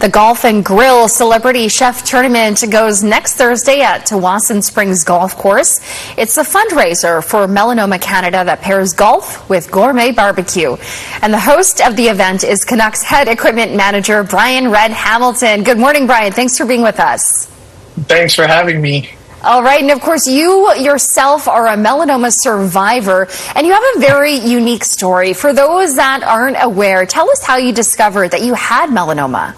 The Golf and Grill Celebrity Chef Tournament goes next Thursday at Tsawwassen Springs Golf Course. It's a fundraiser for Melanoma Canada that pairs golf with gourmet barbecue. And the host of the event is Canucks head equipment manager Brian Red Hamilton. Good morning, Brian. Thanks for being with us. Thanks for having me. All right, and of course, you yourself are a melanoma survivor, and you have a very unique story. For those that aren't aware, tell us how you discovered that you had melanoma.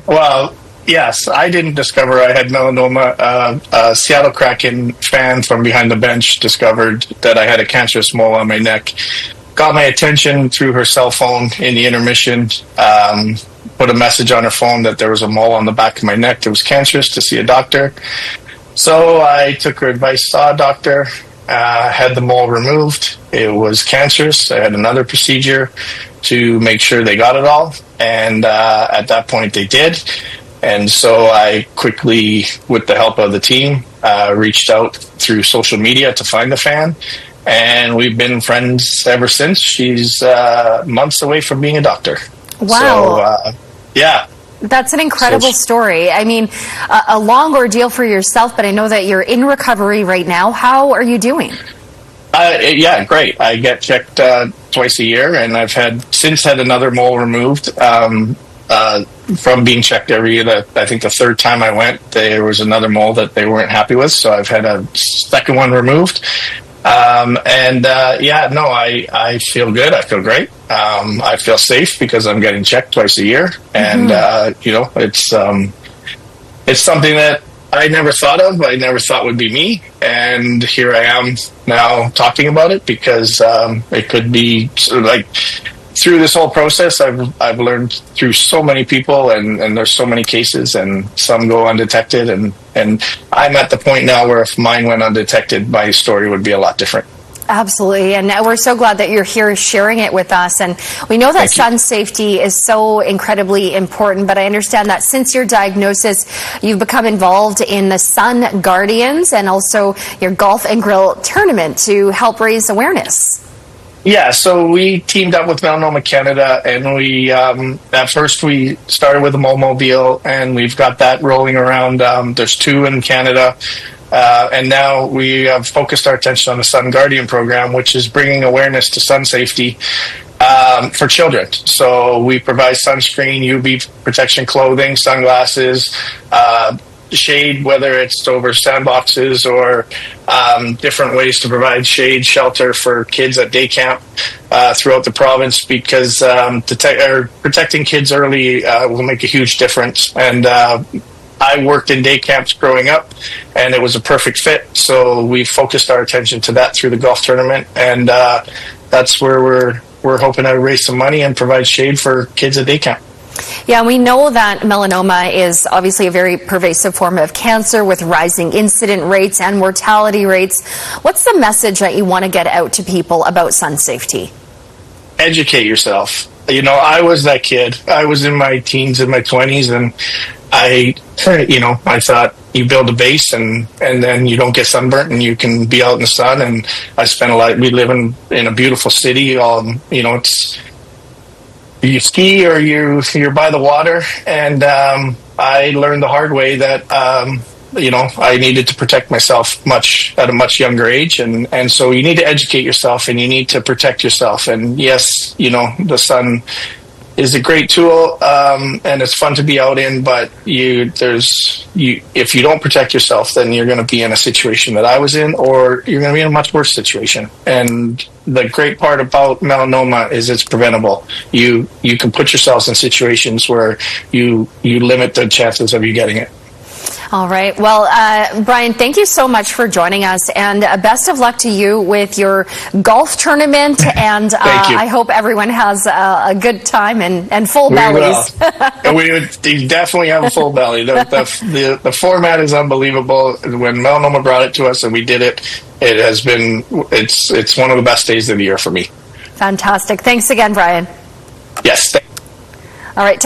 Well, yes, I didn't discover I had melanoma. A Seattle Kraken fan from behind the bench discovered that I had a cancerous mole on my neck. Got my attention through her cell phone in the intermission. Put a message on her phone that there was a mole on the back of my neck that was cancerous, to see a doctor. So I took her advice, saw a doctor, had the mole removed. It was cancerous. I had another procedure to make sure they got it all. And at that point they did. And so I quickly, with the help of the team, reached out through social media to find the fan. And we've been friends ever since. She's months away from being a doctor. Wow. So, yeah. That's an incredible story. I mean, a long ordeal for yourself, but I know that you're in recovery right now. How are you doing? Yeah, great. I get checked twice a year, and I've since had another mole removed from being checked every year. I think the third time I went, there was another mole that they weren't happy with, so I've had a second one removed. I feel good. I feel great. I feel safe because I'm getting checked twice a year, and it's something that I never thought of. I never thought would be me, and here I am now talking about it because it could be sort of like through this whole process. I've learned through so many people, and there's so many cases, and some go undetected, and I'm at the point now where if mine went undetected, my story would be a lot different. Absolutely, and we're so glad that you're here sharing it with us. And we know that sun safety is so incredibly important, but I understand that since your diagnosis, you've become involved in the Sun Guardians and also your Golf and Grill tournament to help raise awareness. Yeah, so we teamed up with Melanoma Canada, and we at first we started with a mole-mobile, and we've got that rolling around. There's 2 in Canada. And now we have focused our attention on the Sun Guardian program, which is bringing awareness to sun safety for children. So we provide sunscreen, UV protection clothing, sunglasses, shade, whether it's over sandboxes or different ways to provide shade, shelter for kids at day camp throughout the province, because protecting kids early will make a huge difference. And I worked in day camps growing up, and it was a perfect fit. So we focused our attention to that through the golf tournament, and that's where we're hoping to raise some money and provide shade for kids at day camp. Yeah, we know that melanoma is obviously a very pervasive form of cancer with rising incident rates and mortality rates. What's the message that you want to get out to people about sun safety? Educate yourself. I was that kid. I was in my teens and my 20s, and I thought you build a base and then you don't get sunburnt and you can be out in the sun. And I spent we live in a beautiful city. It's, you ski or you're by the water. And I learned the hard way that, I needed to protect myself at a much younger age. And so you need to educate yourself, and you need to protect yourself. And yes, the sun is a great tool, and it's fun to be out in, but if you don't protect yourself, then you're going to be in a situation that I was in, or you're going to be in a much worse situation. And the great part about melanoma is it's preventable. You can put yourselves in situations where you limit the chances of you getting it. All right. Well, Brian, thank you so much for joining us, and best of luck to you with your golf tournament. And I hope everyone has a good time and full bellies. We would definitely have a full belly. The format is unbelievable. When Melanoma brought it to us and we did it, it's one of the best days of the year for me. Fantastic. Thanks again, Brian. Yes. All right.